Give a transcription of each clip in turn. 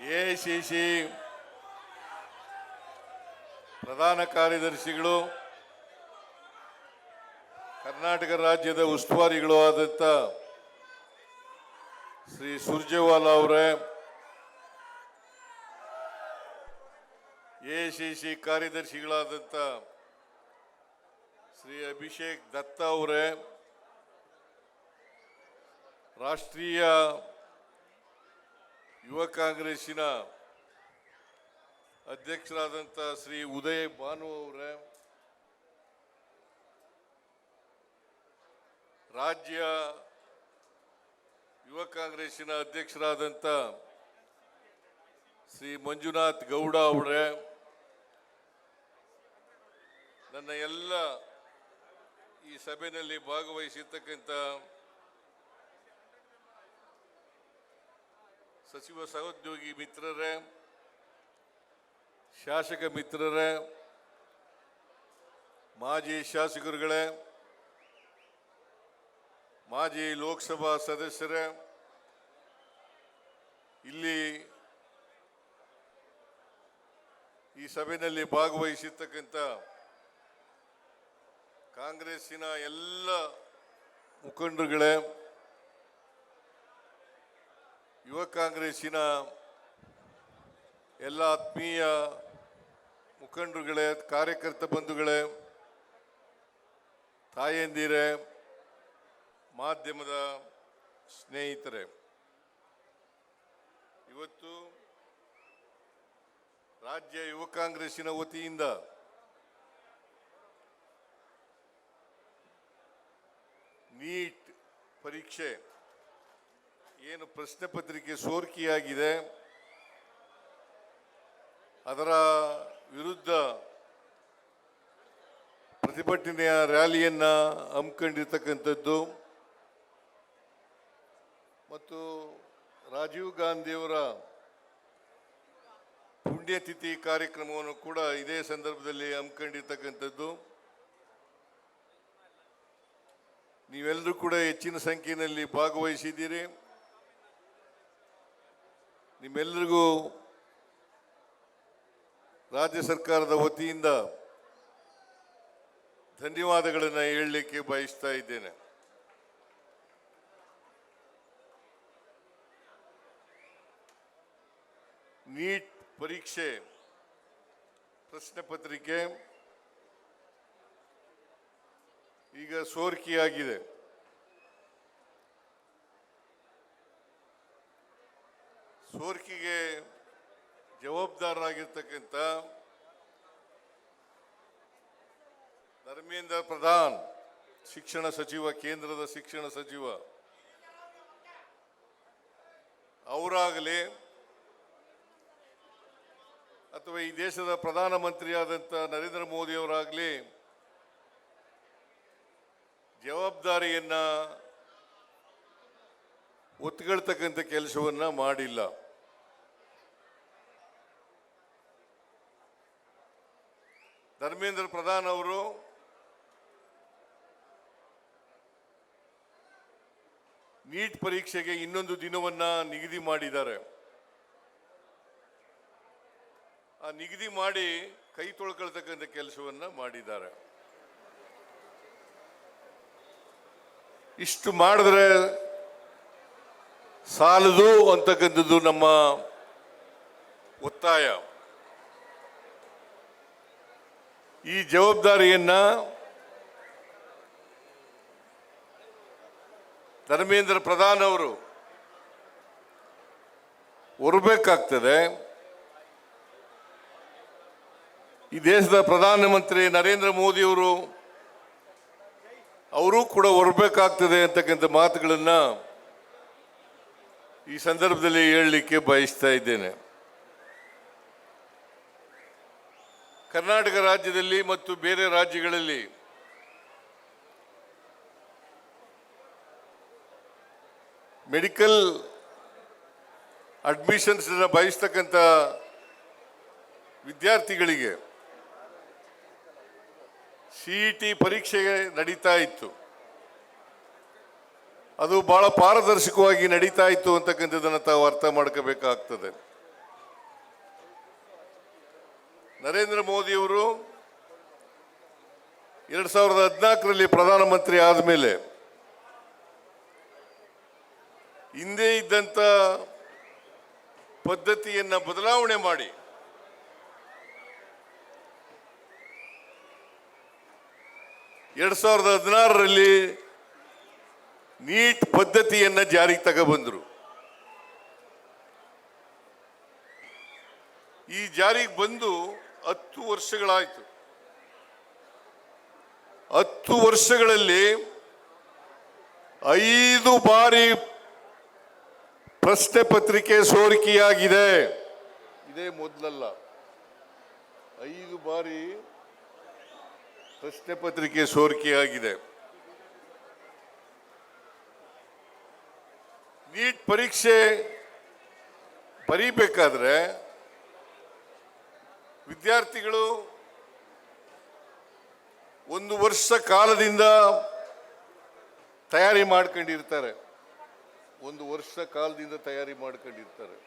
AICC ಪ್ರಧಾನ ಕಾರ್ಯದರ್ಶಿಗಳು, ಕರ್ನಾಟಕ ರಾಜ್ಯದ ಉಸ್ತುವಾರಿಗಳು ಆದಂಥ ಶ್ರೀ ಸುರ್ಜೇವಾಲಾ ಅವರೇ, ಎಐಸಿಸಿ ಕಾರ್ಯದರ್ಶಿಗಳಾದಂಥ ಶ್ರೀ ಅಭಿಷೇಕ್ ದತ್ತ ಅವರೇ, ರಾಷ್ಟ್ರೀಯ ಯುವ ಕಾಂಗ್ರೆಸ್ಸಿನ ಅಧ್ಯಕ್ಷರಾದಂಥ ಶ್ರೀ ಉದಯ್ ಭಾನು ಅವರೇ, ರಾಜ್ಯ ಯುವ ಕಾಂಗ್ರೆಸ್ಸಿನ ಅಧ್ಯಕ್ಷರಾದಂಥ ಶ್ರೀ ಮಂಜುನಾಥ್ ಗೌಡ ಅವರೇ, ನನ್ನ ಎಲ್ಲ ಈ ಸಭೆಯಲ್ಲಿ ಭಾಗವಹಿಸಿರ್ತಕ್ಕಂಥ ಸಚಿವ ಸಹೋದ್ಯೋಗಿ ಮಿತ್ರರೇ, ಶಾಸಕ ಮಿತ್ರರೇ, ಮಾಜಿ ಶಾಸಕರುಗಳೇ, ಮಾಜಿ ಲೋಕಸಭಾ ಸದಸ್ಯರೇ, ಇಲ್ಲಿ ಈ ಸಭೆಯಲ್ಲಿ ಭಾಗವಹಿಸಿರ್ತಕ್ಕಂಥ ಕಾಂಗ್ರೆಸ್ಸಿನ ಎಲ್ಲ ಮುಖಂಡರುಗಳೇ, ಯುವ ಕಾಂಗ್ರೆಸ್ಸಿನ ಎಲ್ಲ ಆತ್ಮೀಯ ಮುಖಂಡರುಗಳೇ, ಕಾರ್ಯಕರ್ತ ಬಂಧುಗಳೇ, ತಾಯಂದಿರೇ, ಮಾಧ್ಯಮದ ಸ್ನೇಹಿತರೆ, ಇವತ್ತು ರಾಜ್ಯ ಯುವ ಕಾಂಗ್ರೆಸ್ಸಿನ ವತಿಯಿಂದ ನೀಟ್ ಪರೀಕ್ಷೆ ಏನು ಪ್ರಶ್ನೆ ಪತ್ರಿಕೆ ಸೋರಿಕೆಯಾಗಿದೆ ಅದರ ವಿರುದ್ಧ ಪ್ರತಿಭಟನೆಯ ರ್ಯಾಲಿಯನ್ನ ಹಮ್ಮಿಕೊಂಡಿರ್ತಕ್ಕಂಥದ್ದು ಮತ್ತು ರಾಜೀವ್ ಗಾಂಧಿಯವರ ಪುಣ್ಯತಿಥಿ ಕಾರ್ಯಕ್ರಮವನ್ನು ಕೂಡ ಇದೇ ಸಂದರ್ಭದಲ್ಲಿ ಹಮ್ಮಿಕೊಂಡಿರ್ತಕ್ಕಂಥದ್ದು. ನೀವೆಲ್ಲರೂ ಕೂಡ ಹೆಚ್ಚಿನ ಸಂಖ್ಯೆಯಲ್ಲಿ ಭಾಗವಹಿಸಿದ್ದೀರಿ. ನಿಮ್ಮೆಲ್ಲರಿಗೂ ರಾಜ್ಯ ಸರ್ಕಾರದ ವತಿಯಿಂದ ಧನ್ಯವಾದಗಳನ್ನು ಹೇಳಲಿಕ್ಕೆ ಬಯಸ್ತಾ ಇದ್ದೇನೆ. ನೀಟ್ ಪರೀಕ್ಷೆ ಪ್ರಶ್ನೆ ಪತ್ರಿಕೆ ಈಗ ಸೋರಿಕೆಯಾಗಿದೆ. ಸೋರಿಕೆಗೆ ಜವಾಬ್ದಾರರಾಗಿರ್ತಕ್ಕಂಥ ಧರ್ಮೇಂದ್ರ ಪ್ರಧಾನ್, ಶಿಕ್ಷಣ ಸಚಿವ, ಕೇಂದ್ರದ ಶಿಕ್ಷಣ ಸಚಿವ ಅವರಾಗಲಿ ಅಥವಾ ಈ ದೇಶದ ಪ್ರಧಾನಮಂತ್ರಿಯಾದಂಥ ನರೇಂದ್ರ ಮೋದಿ ಅವರಾಗಲಿ ಜವಾಬ್ದಾರಿಯನ್ನ ಒತ್ತುಕೊಳ್ತಕ್ಕಂಥ ಕೆಲಸವನ್ನ ಮಾಡಿಲ್ಲ. ಧರ್ಮೇಂದ್ರ ಪ್ರಧಾನ್ ಅವರು ನೀಟ್ ಪರೀಕ್ಷೆಗೆ ಇನ್ನೊಂದು ದಿನವನ್ನ ನಿಗದಿ ಮಾಡಿದ್ದಾರೆ. ಆ ನಿಗದಿ ಮಾಡಿ ಕೈ ತೊಳ್ಕೊಳ್ತಕ್ಕಂಥ ಕೆಲಸವನ್ನ ಮಾಡಿದ್ದಾರೆ. ಇಷ್ಟು ಮಾಡಿದ್ರೆ ಸಾಲದು ಅಂತಕ್ಕಂಥದ್ದು ನಮ್ಮ ಒತ್ತಾಯ. ಈ ಜವಾಬ್ದಾರಿಯನ್ನ ಧರ್ಮೇಂದ್ರ ಪ್ರಧಾನ್ ಅವರು ಹೊರಬೇಕಾಗ್ತದೆ. ಈ ದೇಶದ ಪ್ರಧಾನಮಂತ್ರಿ ನರೇಂದ್ರ ಮೋದಿ ಅವರು ಕೂಡ ಹೊರಬೇಕಾಗ್ತದೆ ಅಂತಕ್ಕಂಥ ಮಾತುಗಳನ್ನ ಈ ಸಂದರ್ಭದಲ್ಲಿ ಹೇಳಲಿಕ್ಕೆ ಬಯಸ್ತಾ ಇದ್ದೇನೆ. ಕರ್ನಾಟಕ ರಾಜ್ಯದಲ್ಲಿ ಮತ್ತು ಬೇರೆ ರಾಜ್ಯಗಳಲ್ಲಿ ಮೆಡಿಕಲ್ ಅಡ್ಮಿಷನ್ಸ್ ಬಯಸ್ತಕ್ಕಂಥ ವಿದ್ಯಾರ್ಥಿಗಳಿಗೆ ಸಿಇಟಿ ಪರೀಕ್ಷೆ ನಡೀತಾ ಇತ್ತು. ಅದು ಬಹಳ ಪಾರದರ್ಶಕವಾಗಿ ನಡೀತಾ ಇತ್ತು ಅಂತಕ್ಕಂಥದ್ದನ್ನು ತಾವು ಅರ್ಥ ಮಾಡ್ಕೋಬೇಕಾಗ್ತದೆ. ನರೇಂದ್ರ ಮೋದಿಯವರು 2014ರಲ್ಲಿ ಪ್ರಧಾನಮಂತ್ರಿ ಆದಮೇಲೆ ಹಿಂದೆ ಇದ್ದಂಥ ಪದ್ಧತಿಯನ್ನು ಬದಲಾವಣೆ ಮಾಡಿ ಎರಡ್ 2016ರಲ್ಲಿ ನೀಟ್ ಪದ್ಧತಿಯನ್ನು ಜಾರಿಗೆ ತಗೊಬಂದರು. ಈ ಜಾರಿಗೆ ಬಂದು 10 ವರ್ಷಗಳಾಯಿತು. 10 ವರ್ಷಗಳಲ್ಲಿ 5 ಬಾರಿ ಪ್ರಶ್ನೆ ಪತ್ರಿಕೆ ಸೋರಿಕೆಯಾಗಿದೆ. ಇದೇ ಮೊದಲಲ್ಲ, 5 ಬಾರಿ ಪ್ರಶ್ನೆ ಪತ್ರಿಕೆ ಸೋರಿಕೆಯಾಗಿದೆ. ನೀಟ್ ಪರೀಕ್ಷೆ ಬರೀಬೇಕಾದ್ರೆ ವಿದ್ಯಾರ್ಥಿಗಳು 1 ವರ್ಷ ಕಾಲದಿಂದ ತಯಾರಿ ಮಾಡ್ಕೊಂಡಿರ್ತಾರೆ. 1 ವರ್ಷ ಕಾಲದಿಂದ ತಯಾರಿ ಮಾಡ್ಕೊಂಡಿರ್ತಾರೆ.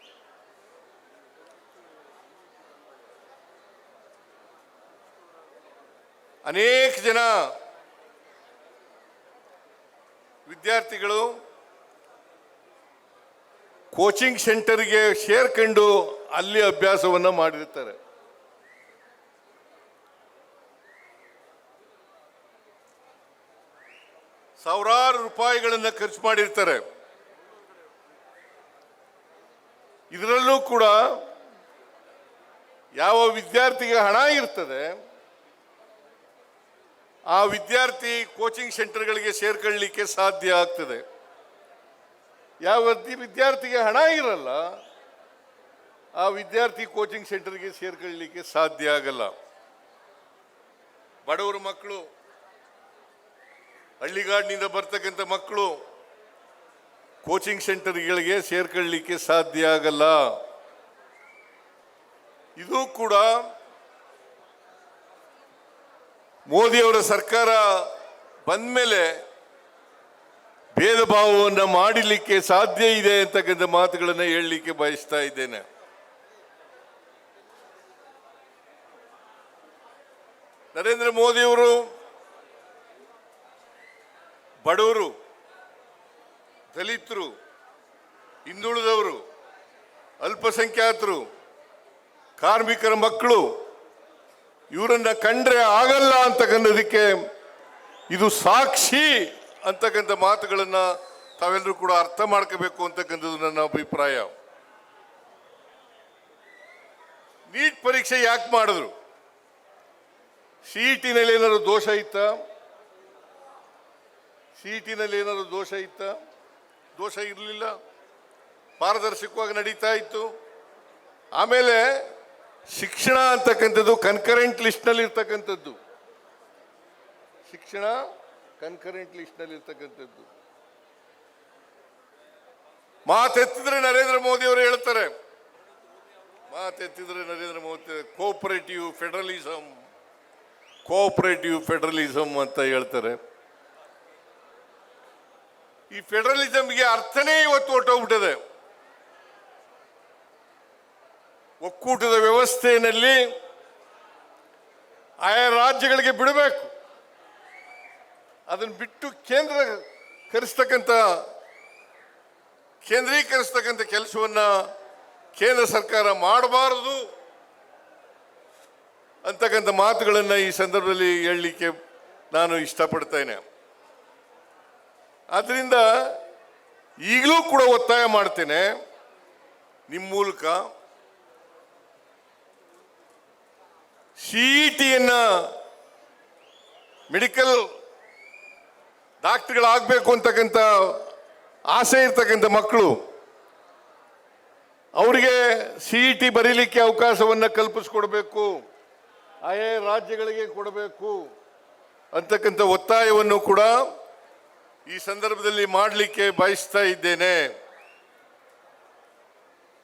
ಅನೇಕ ಜನ ವಿದ್ಯಾರ್ಥಿಗಳು ಕೋಚಿಂಗ್ ಸೆಂಟರ್ಗೆ ಸೇರ್ಕೊಂಡು ಅಲ್ಲಿ ಅಭ್ಯಾಸವನ್ನ ಮಾಡಿರ್ತಾರೆ. ಸಾವಿರಾರು ರೂಪಾಯಿಗಳನ್ನು ಖರ್ಚು ಮಾಡಿರ್ತಾರೆ. ಇದರಲ್ಲೂ ಕೂಡ ಯಾವ ವಿದ್ಯಾರ್ಥಿಗೆ ಹಣ ಇರ್ತದೆ ಆ ವಿದ್ಯಾರ್ಥಿ ಕೋಚಿಂಗ್ ಸೆಂಟರ್ಗಳಿಗೆ ಸೇರ್ಕೊಳ್ಳಲಿಕ್ಕೆ ಸಾಧ್ಯ ಆಗ್ತದೆ. ಯಾವ ವಿದ್ಯಾರ್ಥಿಗೆ ಹಣ ಇರಲ್ಲ ಆ ವಿದ್ಯಾರ್ಥಿ ಕೋಚಿಂಗ್ ಸೆಂಟರ್ಗೆ ಸೇರ್ಕೊಳ್ಳಲಿಕ್ಕೆ ಸಾಧ್ಯ ಆಗಲ್ಲ. ಬಡವರ ಮಕ್ಕಳು, ಹಳ್ಳಿಗಾಡಿನಿಂದ ಬರ್ತಕ್ಕಂಥ ಮಕ್ಕಳು ಕೋಚಿಂಗ್ ಸೆಂಟರ್ಗಳಿಗೆ ಸೇರ್ಕೊಳ್ಳಲಿಕ್ಕೆ ಸಾಧ್ಯ ಆಗಲ್ಲ. ಇದು ಕೂಡ ಮೋದಿಯವರ ಸರ್ಕಾರ ಬಂದ ಮೇಲೆ ಭೇದ ಭಾವವನ್ನು ಮಾಡಲಿಕ್ಕೆ ಸಾಧ್ಯ ಇದೆ ಅಂತಕ್ಕಂಥ ಮಾತುಗಳನ್ನು ಹೇಳಲಿಕ್ಕೆ ಬಯಸ್ತಾ ಇದ್ದೇನೆ. ನರೇಂದ್ರ ಮೋದಿಯವರು ಬಡವರು, ದಲಿತರು, ಹಿಂದುಳಿದವರು, ಅಲ್ಪಸಂಖ್ಯಾತರು, ಕಾರ್ಮಿಕರ ಮಕ್ಕಳು ಇವರನ್ನ ಕಂಡ್ರೆ ಆಗಲ್ಲ ಅಂತಕ್ಕನ್ನೋದಕ್ಕೆ ಇದು ಸಾಕ್ಷಿ ಅಂತಕ್ಕಂಥ ಮಾತುಗಳನ್ನ ತಾವೆಲ್ಲರೂ ಕೂಡ ಅರ್ಥ ಮಾಡ್ಕೋಬೇಕು ಅಂತಕ್ಕಂಥದ್ದು ನನ್ನ ಅಭಿಪ್ರಾಯ. ನೀಟ್ ಪರೀಕ್ಷೆ ಯಾಕೆ ಮಾಡಿದ್ರು? ಸಿಇಟಿನಲ್ಲಿ ಏನಾದ್ರು ದೋಷ ಇತ್ತಾ? ಸಿಇಟಿನಲ್ಲಿ ಏನಾದ್ರು ದೋಷ ಇತ್ತಾ? ದೋಷ ಇರಲಿಲ್ಲ, ಪಾರದರ್ಶಕವಾಗಿ ನಡೀತಾ ಇತ್ತು. ಆಮೇಲೆ ಶಿಕ್ಷಣ ಅಂತಕ್ಕಂಥದ್ದು ಕನ್ಕರೆಂಟ್ ಲಿಸ್ಟ್ನಲ್ಲಿ ಇರ್ತಕ್ಕಂಥದ್ದು. ಶಿಕ್ಷಣ ಕನ್ಕರೆಂಟ್ ಲಿಸ್ಟ್ನಲ್ಲಿ ಇರ್ತಕ್ಕಂಥದ್ದು. ಮಾತೆತ್ತಿದ್ರೆ ನರೇಂದ್ರ ಮೋದಿ ಅವರು ಹೇಳ್ತಾರೆ, ಮಾತೆತ್ತಿದ್ರೆ Narendra Modi cooperative federalism, cooperative federalism ಅಂತ ಹೇಳ್ತಾರೆ. ಈ ಫೆಡರಲಿಸಮ್ಗೆ ಅರ್ಥನೇ ಇವತ್ತು ಹೊರಟೋಗ್ಬಿಟ್ಟಿದೆ. ಒಕ್ಕೂಟದ ವ್ಯವಸ್ಥೆಯಲ್ಲಿ ಆಯಾ ರಾಜ್ಯಗಳಿಗೆ ಬಿಡಬೇಕು, ಅದನ್ನು ಬಿಟ್ಟು ಕೇಂದ್ರೀಕರಿಸ್ತಕ್ಕಂಥ ಕೆಲಸವನ್ನ ಕೇಂದ್ರ ಸರ್ಕಾರ ಮಾಡಬಾರದು ಅಂತಕ್ಕಂಥ ಮಾತುಗಳನ್ನು ಈ ಸಂದರ್ಭದಲ್ಲಿ ಹೇಳಲಿಕ್ಕೆ ನಾನು ಇಷ್ಟಪಡ್ತೇನೆ. ಆದ್ದರಿಂದ ಈಗಲೂ ಕೂಡ ಒತ್ತಾಯ ಮಾಡ್ತೇನೆ ನಿಮ್ಮ ಮೂಲಕ, ಸಿಇಟಿಯನ್ನ ಮೆಡಿಕಲ್ ಡಾಕ್ಟರ್ಗಳಾಗಬೇಕು ಅಂತಕ್ಕಂಥ ಆಸೆ ಇರ್ತಕ್ಕಂಥ ಮಕ್ಕಳು, ಅವರಿಗೆ ಸಿಇಟಿ ಬರೀಲಿಕ್ಕೆ ಅವಕಾಶವನ್ನು ಕಲ್ಪಿಸ್ಕೊಡ್ಬೇಕು, ಆಯಾ ರಾಜ್ಯಗಳಿಗೆ ಕೊಡಬೇಕು ಅಂತಕ್ಕಂಥ ಒತ್ತಾಯವನ್ನು ಕೂಡ ಈ ಸಂದರ್ಭದಲ್ಲಿ ಮಾಡಲಿಕ್ಕೆ ಬಯಸ್ತಾ ಇದ್ದೇನೆ.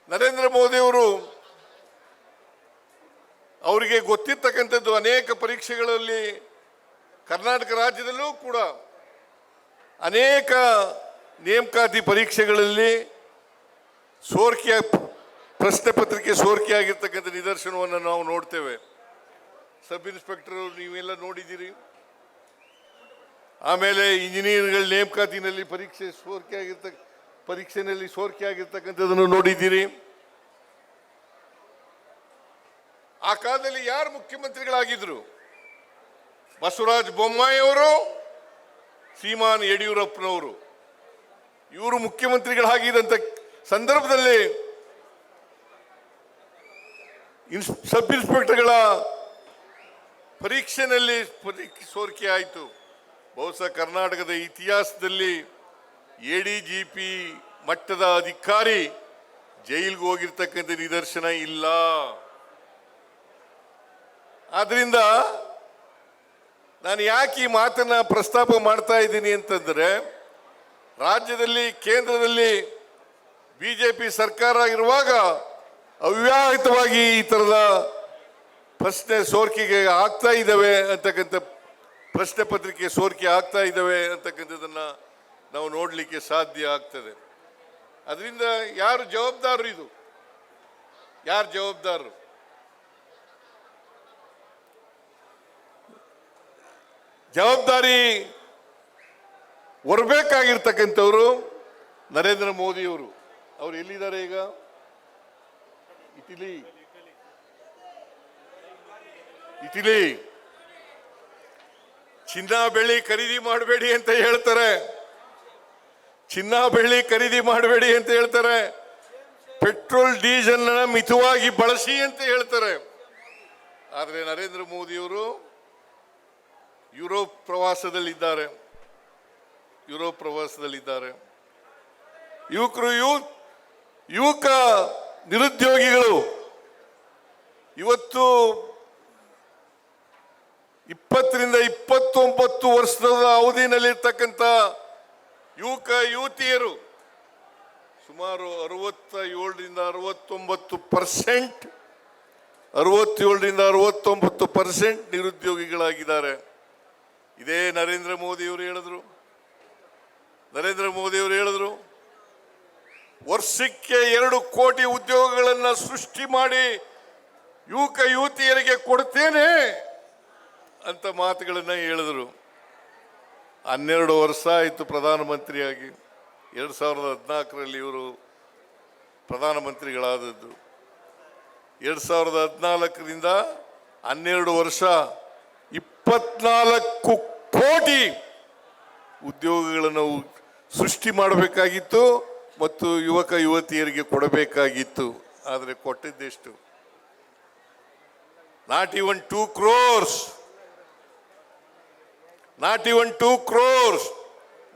ನರೇಂದ್ರ ಮೋದಿಯವರು ಅವರಿಗೆ ಗೊತ್ತಿರ್ತಕ್ಕಂಥದ್ದು ಅನೇಕ ಪರೀಕ್ಷೆಗಳಲ್ಲಿ ಕರ್ನಾಟಕ ರಾಜ್ಯದಲ್ಲೂ ಕೂಡ ಅನೇಕ ನೇಮಕಾತಿ ಪರೀಕ್ಷೆಗಳಲ್ಲಿ ಪ್ರಶ್ನೆ ಪತ್ರಿಕೆ ಸೋರಿಕೆಯಾಗಿರ್ತಕ್ಕಂಥ ನಿದರ್ಶನವನ್ನು ನಾವು ನೋಡ್ತೇವೆ. ಸಬ್ ಇನ್ಸ್ಪೆಕ್ಟರ್ ನೀವೆಲ್ಲ ನೋಡಿದ್ದೀರಿ. ಆಮೇಲೆ ಇಂಜಿನಿಯರ್ಗಳ ನೇಮಕಾತಿನಲ್ಲಿ ಪರೀಕ್ಷೆಯಲ್ಲಿ ಸೋರಿಕೆ ಆಗಿರ್ತಕ್ಕಂಥದ್ದನ್ನು ನೋಡಿದ್ದೀರಿ. ಆ ಕಾಲದಲ್ಲಿ ಯಾರು ಮುಖ್ಯಮಂತ್ರಿಗಳಾಗಿದ್ರು? ಬಸವರಾಜ ಬೊಮ್ಮಾಯಿ ಅವರು, ಶ್ರೀಮಾನ್ ಯಡಿಯೂರಪ್ಪನವರು. ಇವರು ಮುಖ್ಯಮಂತ್ರಿಗಳಾಗಿದ್ದಂಥ ಸಂದರ್ಭದಲ್ಲಿ ಸಬ್ ಇನ್ಸ್ಪೆಕ್ಟರ್ಗಳ ಪರೀಕ್ಷೆಯಲ್ಲಿ ಸೋರಿಕೆ ಆಯಿತು. ಬಹುಶಃ ಕರ್ನಾಟಕದ ಇತಿಹಾಸದಲ್ಲಿ ಎಡಿಜಿಪಿ ಮಟ್ಟದ ಅಧಿಕಾರಿ ಜೈಲಿಗೆ ಹೋಗಿರ್ತಕ್ಕಂಥ ನಿದರ್ಶನ ಇಲ್ಲ. ಆದ್ರಿಂದ ನಾನು ಯಾಕೆ ಈ ಮಾತನ್ನ ಪ್ರಸ್ತಾಪ ಮಾಡ್ತಾ ಇದ್ದೀನಿ ಅಂತಂದ್ರೆ, ರಾಜ್ಯದಲ್ಲಿ ಕೇಂದ್ರದಲ್ಲಿ ಬಿಜೆಪಿ ಸರ್ಕಾರ ಇರುವಾಗ ಅವ್ಯಾಹಿತವಾಗಿ ಈ ತರದ ಪ್ರಶ್ನೆ ಸೋರಿಕೆಗೆ ಆಗ್ತಾ ಇದ್ದಾವೆ ಅಂತಕ್ಕಂಥ ಪ್ರಶ್ನೆ ಪತ್ರಿಕೆ ಸೋರಿಕೆ ಆಗ್ತಾ ಇದ್ದಾವೆ ಅಂತಕ್ಕಂಥದ್ದನ್ನ ನಾವು ನೋಡಲಿಕ್ಕೆ ಸಾಧ್ಯ ಆಗ್ತದೆ. ಅದರಿಂದ ಯಾರು ಜವಾಬ್ದಾರರು? ಇದು ಯಾರು ಜವಾಬ್ದಾರರು? ಜವಾಬ್ದಾರಿ ಹೊರಬೇಕಾಗಿರ್ತಕ್ಕಂಥವ್ರು ನರೇಂದ್ರ ಮೋದಿಯವರು. ಅವರು ಎಲ್ಲಿದ್ದಾರೆ ಈಗ? ಇಟಲಿ. ಚಿನ್ನ ಬೆಳ್ಳಿ ಖರೀದಿ ಮಾಡಬೇಡಿ ಅಂತ ಹೇಳ್ತಾರೆ. ಚಿನ್ನ ಬೆಳ್ಳಿ ಖರೀದಿ ಮಾಡಬೇಡಿ ಅಂತ ಹೇಳ್ತಾರೆ. ಪೆಟ್ರೋಲ್ ಡೀಸೆಲ್ ಮಿತವಾಗಿ ಬಳಸಿ ಅಂತ ಹೇಳ್ತಾರೆ. ಆದರೆ ನರೇಂದ್ರ ಮೋದಿಯವರು ಯುರೋಪ್ ಪ್ರವಾಸದಲ್ಲಿದ್ದಾರೆ. ಯುವಕ ನಿರುದ್ಯೋಗಿಗಳು ಇವತ್ತು 20 ರಿಂದ 29 ವರ್ಷದ ಅವಧಿನಲ್ಲಿರ್ತಕ್ಕಂಥ ಯುವಕ ಯುವತಿಯರು ಸುಮಾರು 67% ನಿರುದ್ಯೋಗಿಗಳಾಗಿದ್ದಾರೆ. ಇದೇ ನರೇಂದ್ರ ಮೋದಿಯವರು ಹೇಳಿದ್ರು ವರ್ಷಕ್ಕೆ 2 ಕೋಟಿ ಉದ್ಯೋಗಗಳನ್ನು ಸೃಷ್ಟಿ ಮಾಡಿ ಯುವಕ ಯುವತಿಯರಿಗೆ ಕೊಡ್ತೇನೆ ಅಂತ ಮಾತುಗಳನ್ನ ಹೇಳಿದ್ರು. 12 ವರ್ಷ ಆಯಿತು ಪ್ರಧಾನಮಂತ್ರಿಯಾಗಿ. 2014ರಲ್ಲಿ ಇವರು ಪ್ರಧಾನಮಂತ್ರಿಗಳಾದದ್ದು. 2014ರಿಂದ 12 ವರ್ಷ 24 ಕೋಟಿ ಉದ್ಯೋಗಗಳನ್ನು ಸೃಷ್ಟಿ ಮಾಡಬೇಕಾಗಿತ್ತು ಮತ್ತು ಯುವಕ ಯುವತಿಯರಿಗೆ ಕೊಡಬೇಕಾಗಿತ್ತು. ಆದರೆ ಕೊಟ್ಟಿದ್ದೆಷ್ಟು? Not even 2 crores.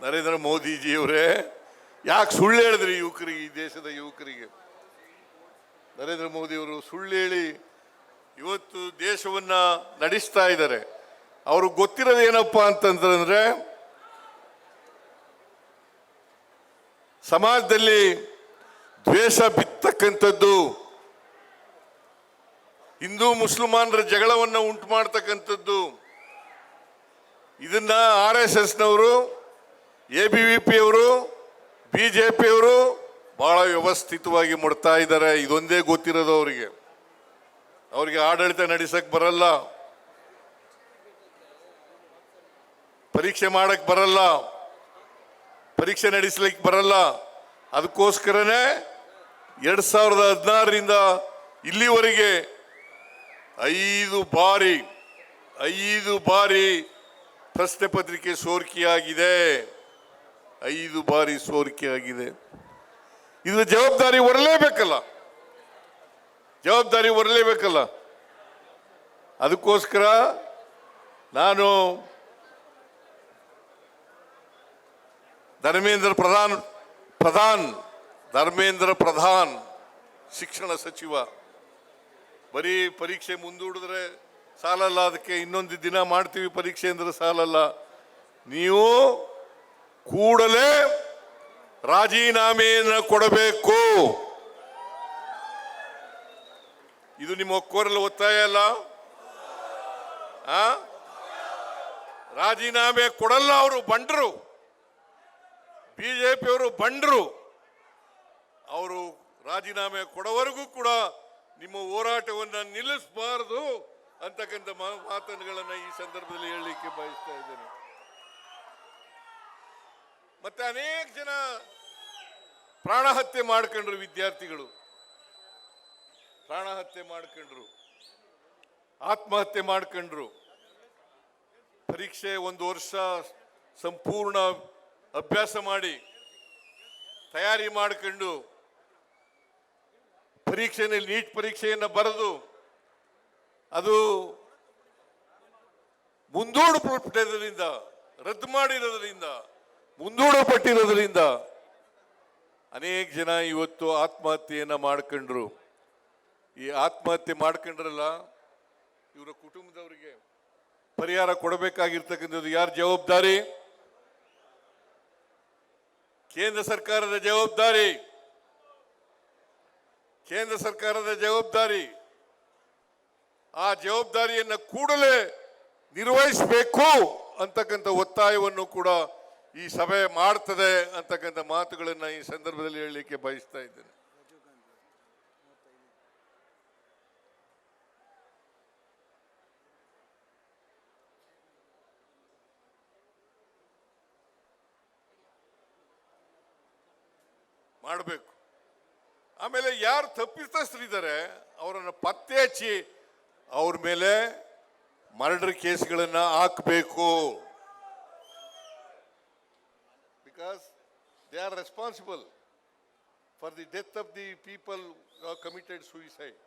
ನರೇಂದ್ರ ಮೋದಿಜಿಯವರೇ ಯಾಕೆ ಸುಳ್ಳು ಹೇಳಿದ್ರಿ ಯುವಕರಿಗೆ? ಈ ದೇಶದ ಯುವಕರಿಗೆ ನರೇಂದ್ರ ಮೋದಿಯವರು ಸುಳ್ಳು ಹೇಳಿ ಇವತ್ತು ದೇಶವನ್ನ ನಡೆಸ್ತಾ ಇದ್ದಾರೆ. ಅವ್ರಿಗೆ ಗೊತ್ತಿರೋದು ಏನಪ್ಪಾ ಅಂತಂದ್ರೆ, ಸಮಾಜದಲ್ಲಿ ದ್ವೇಷ ಬಿತ್ತಕ್ಕಂಥದ್ದು, ಹಿಂದೂ ಮುಸಲ್ಮಾನರ ಜಗಳವನ್ನು ಉಂಟು ಮಾಡ್ತಕ್ಕಂಥದ್ದು. ಇದನ್ನ RSSನವರು, ABVP ಅವರು, BJP ಅವರು ಬಹಳ ವ್ಯವಸ್ಥಿತವಾಗಿ ಮಾಡ್ತಾ ಇದ್ದಾರೆ. ಇದೊಂದೇ ಗೊತ್ತಿರೋದು ಅವರಿಗೆ ಆಡಳಿತ ನಡೆಸಕ್ ಬರಲ್ಲ, ಪರೀಕ್ಷೆ ಮಾಡಕ್ ಬರಲ್ಲ, ಪರೀಕ್ಷೆ ನಡೆಸಲಿಕ್ಕೆ ಬರಲ್ಲ. ಅದಕ್ಕೋಸ್ಕರನೇ 2016ರಿಂದ ಇಲ್ಲಿವರೆಗೆ 5 ಬಾರಿ ಪ್ರಶ್ನೆ ಪತ್ರಿಕೆ ಸೋರಿಕೆಯಾಗಿದೆ. 5 ಬಾರಿ ಸೋರಿಕೆಯಾಗಿದೆ. ಇದು ಜವಾಬ್ದಾರಿ ಹೊರಲೇಬೇಕಲ್ಲ. ಅದಕ್ಕೋಸ್ಕರ ನಾನು ಧರ್ಮೇಂದ್ರ ಪ್ರಧಾನ್ ಶಿಕ್ಷಣ ಸಚಿವ, ಬರೀ ಪರೀಕ್ಷೆ ಮುಂದೂಡಿದ್ರೆ ಸಾಲಲ್ಲ, ಅದಕ್ಕೆ ಇನ್ನೊಂದು ದಿನ ಮಾಡ್ತೀವಿ ಪರೀಕ್ಷೆ ಅಂದ್ರೆ ಸಾಲಲ್ಲ. ನೀವು ಕೂಡಲೇ ರಾಜೀನಾಮೆಯನ್ನು ಕೊಡಬೇಕು. ಇದು ನಿಮ್ಮ ಒಕ್ಕೋರಲ್ಲ ಒತ್ತಾಯ ಅಲ್ಲ. ರಾಜೀನಾಮೆ ಕೊಡಲ್ಲ. ಅವರು ಬಂಡರು, ಬಿಜೆಪಿಯವರು ಬಂಡರು. ಅವರು ರಾಜೀನಾಮೆ ಕೊಡೋವರೆಗೂ ಕೂಡ ನಿಮ್ಮ ಹೋರಾಟವನ್ನು ನಿಲ್ಲಿಸಬಾರದು ಅಂತಕ್ಕಂಥ ಮಾತುಗಳನ್ನು ಈ ಸಂದರ್ಭದಲ್ಲಿ ಹೇಳಲಿಕ್ಕೆ ಬಯಸ್ತಾ ಇದ್ದೇನೆ. ಮತ್ತೆ ಅನೇಕ ಜನ ಪ್ರಾಣ ಹತ್ಯೆ ಮಾಡ್ಕೊಂಡ್ರು, ವಿದ್ಯಾರ್ಥಿಗಳು ಪ್ರಾಣ ಹತ್ಯೆ ಮಾಡ್ಕೊಂಡ್ರು, ಆತ್ಮಹತ್ಯೆ ಮಾಡ್ಕೊಂಡ್ರು. ಪರೀಕ್ಷೆ 1 ವರ್ಷ ಸಂಪೂರ್ಣ ಅಭ್ಯಾಸ ಮಾಡಿ ತಯಾರಿ ಮಾಡಿಕೊಂಡು ಪರೀಕ್ಷೆಯಲ್ಲಿ ನೀಟ್ ಪರೀಕ್ಷೆಯನ್ನು ಬರೆದು ಅದು ಮುಂದೂಡಲ್ಪಟ್ಟಿರೋದ್ರಿಂದ, ರದ್ದು ಮಾಡಿರೋದ್ರಿಂದ, ಮುಂದೂಡಲ್ಪಟ್ಟಿರೋದ್ರಿಂದ ಅನೇಕ ಜನ ಇವತ್ತು ಆತ್ಮಹತ್ಯೆಯನ್ನು ಮಾಡ್ಕೊಂಡ್ರು. ಈ ಆತ್ಮಹತ್ಯೆ ಮಾಡ್ಕೊಂಡ್ರಲ್ಲ, ಇವರ ಕುಟುಂಬದವರಿಗೆ ಪರಿಹಾರ ಕೊಡಬೇಕಾಗಿರ್ತಕ್ಕಂಥದ್ದು ಯಾರ ಜವಾಬ್ದಾರಿ? ಕೇಂದ್ರ ಸರ್ಕಾರದ ಜವಾಬ್ದಾರಿ. ಕೇಂದ್ರ ಸರ್ಕಾರದ ಜವಾಬ್ದಾರಿ. ಆ ಜವಾಬ್ದಾರಿಯನ್ನು ಕೂಡಲೇ ನಿರ್ವಹಿಸಬೇಕು ಅಂತಕ್ಕಂಥ ಒತ್ತಾಯವನ್ನು ಕೂಡ ಈ ಸಭೆ ಮಾಡ್ತದೆ ಅಂತಕ್ಕಂಥ ಮಾತುಗಳನ್ನು ಈ ಸಂದರ್ಭದಲ್ಲಿ ಹೇಳಲಿಕ್ಕೆ ಬಯಸ್ತಾ ಇದ್ದೇನೆ. ಮಾಡಬೇಕು. ಆಮೇಲೆ ಯಾರು ತಪ್ಪಿತಸ್ಥರಿದ್ದಾರೆ ಅವರನ್ನು ಪತ್ತೆ ಹಚ್ಚಿ ಅವ್ರ ಮೇಲೆ ಮರ್ಡರ್ ಕೇಸ್ಗಳನ್ನು ಹಾಕಬೇಕು. Because they are responsible for the death of the people committed suicide.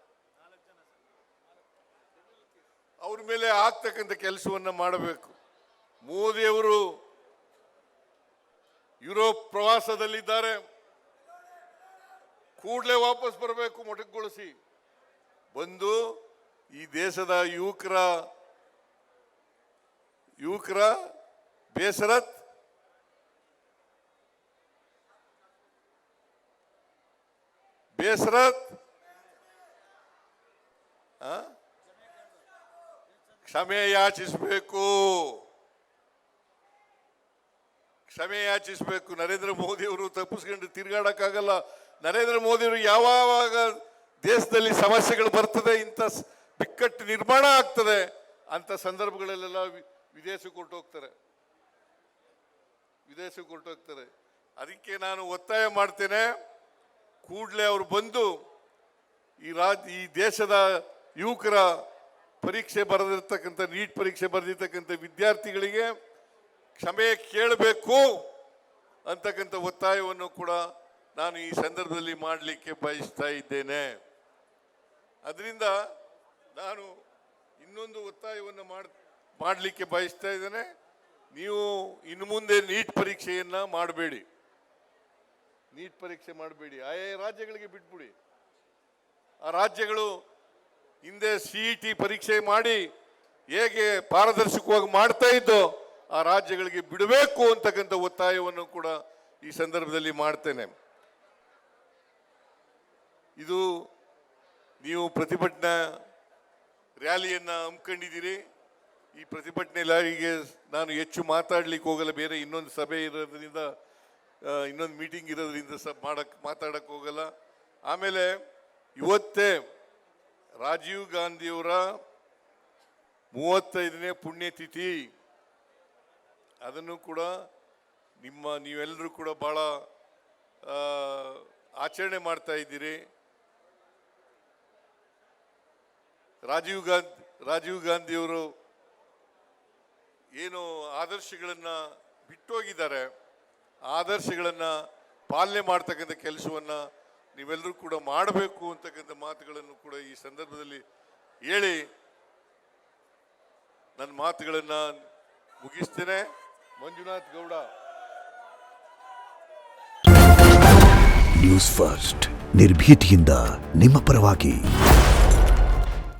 ಅವ್ರ ಮೇಲೆ ಆಗ್ತಕ್ಕಂಥ ಕೆಲಸವನ್ನು ಮಾಡಬೇಕು. ಮೋದಿಯವರು ಯುರೋಪ್ ಪ್ರವಾಸದಲ್ಲಿದ್ದಾರೆ, ಕೂಡಲೇ ವಾಪಸ್ ಬರಬೇಕು, ಮೊಟಕುಗೊಳಿಸಿ ಬಂದು ಈ ದೇಶದ ಯುವಕರ ಬೇಸರತ್ ಕ್ಷಮೆ ಯಾಚಿಸಬೇಕು. ನರೇಂದ್ರ ಮೋದಿ ಅವರು ತಪ್ಪಿಸ್ಕೊಂಡು ತಿರುಗಾಡಕ್ಕಾಗಲ್ಲ. ನರೇಂದ್ರ ಮೋದಿ ಅವರು ಯಾವಾಗ ದೇಶದಲ್ಲಿ ಸಮಸ್ಯೆಗಳು ಬರ್ತದೆ, ಇಂಥ ಬಿಕ್ಕಟ್ಟು ನಿರ್ಮಾಣ ಆಗ್ತದೆ ಅಂತ ಸಂದರ್ಭಗಳಲ್ಲೆಲ್ಲ ವಿದೇಶಕ್ಕೆ ಹೊರಟೋಗ್ತಾರೆ. ಅದಕ್ಕೆ ನಾನು ಒತ್ತಾಯ ಮಾಡ್ತೇನೆ, ಕೂಡಲೇ ಅವರು ಬಂದು ಈ ದೇಶದ ಯುವಕರ ಪರೀಕ್ಷೆ ಬರೆದಿರ್ತಕ್ಕಂಥ ನೀಟ್ ಪರೀಕ್ಷೆ ಬರೆದಿರ್ತಕ್ಕಂಥ ವಿದ್ಯಾರ್ಥಿಗಳಿಗೆ ಕ್ಷಮೆ ಕೇಳಬೇಕು ಅಂತಕ್ಕಂಥ ಒತ್ತಾಯವನ್ನು ಕೂಡ ನಾನು ಈ ಸಂದರ್ಭದಲ್ಲಿ ಮಾಡಲಿಕ್ಕೆ ಬಯಸ್ತಾ ಇದ್ದೇನೆ. ಅದರಿಂದ ನಾನು ಇನ್ನೊಂದು ಒತ್ತಾಯವನ್ನು ಮಾಡಲಿಕ್ಕೆ ಬಯಸ್ತಾ ಇದ್ದೇನೆ. ನೀವು ಇನ್ನು ಮುಂದೆ ನೀಟ್ ಪರೀಕ್ಷೆಯನ್ನು ಮಾಡಬೇಡಿ. ಆಯಾ ರಾಜ್ಯಗಳಿಗೆ ಬಿಟ್ಬಿಡಿ. ಆ ರಾಜ್ಯಗಳು ಹಿಂದೆ CET ಪರೀಕ್ಷೆ ಮಾಡಿ ಹೇಗೆ ಪಾರದರ್ಶಕವಾಗಿ ಮಾಡ್ತಾ ಇದ್ದೋ ಆ ರಾಜ್ಯಗಳಿಗೆ ಬಿಡಬೇಕು ಅಂತಕ್ಕಂಥ ಒತ್ತಾಯವನ್ನು ಕೂಡ ಈ ಸಂದರ್ಭದಲ್ಲಿ ಮಾಡ್ತೇನೆ. ಇದು ನೀವು ಪ್ರತಿಭಟನಾ ರ್ಯಾಲಿಯನ್ನು ಹಮ್ಮಿಕೊಂಡಿದ್ದೀರಿ. ಈ ಪ್ರತಿಭಟನೆ ರ್ಯಾಲಿಗೆ ನಾನು ಹೆಚ್ಚು ಮಾತಾಡ್ಲಿಕ್ಕೆ ಹೋಗಲ್ಲ. ಬೇರೆ ಇನ್ನೊಂದು ಸಭೆ ಇರೋದ್ರಿಂದ, ಇನ್ನೊಂದು ಮೀಟಿಂಗ್ ಇರೋದ್ರಿಂದ ಮಾತಾಡಕ್ಕೆ ಹೋಗಲ್ಲ. ಆಮೇಲೆ ಇವತ್ತೇ ರಾಜೀವ್ ಗಾಂಧಿಯವರ 35ನೇ ಪುಣ್ಯತಿಥಿ. ಅದನ್ನು ಕೂಡ ನೀವೆಲ್ಲರೂ ಕೂಡ ಬಹಳ ಆಚರಣೆ ಮಾಡ್ತಾ ಇದ್ದೀರಿ. ರಾಜೀವ್ ಗಾಂಧಿಯವರು ಏನು ಆದರ್ಶಗಳನ್ನು ಬಿಟ್ಟೋಗಿದ್ದಾರೆ, ಆದರ್ಶಗಳನ್ನು ಪಾಲನೆ ಮಾಡ್ತಕ್ಕಂಥ ಕೆಲಸವನ್ನು ನೀವೆಲ್ಲರೂ ಕೂಡ ಮಾಡಬೇಕು ಅಂತಕ್ಕಂಥ ಮಾತುಗಳನ್ನು ಕೂಡ ಈ ಸಂದರ್ಭದಲ್ಲಿ ಹೇಳಿ ನನ್ನ ಮಾತುಗಳನ್ನು ಮುಗಿಸ್ತೇನೆ. ಮಂಜುನಾಥ್ ಗೌಡ. ನ್ಯೂಸ್ ಫಸ್ಟ್, ನಿರ್ಭೀತಿಯಿಂದ ನಿಮ್ಮ ಪರವಾಗಿ.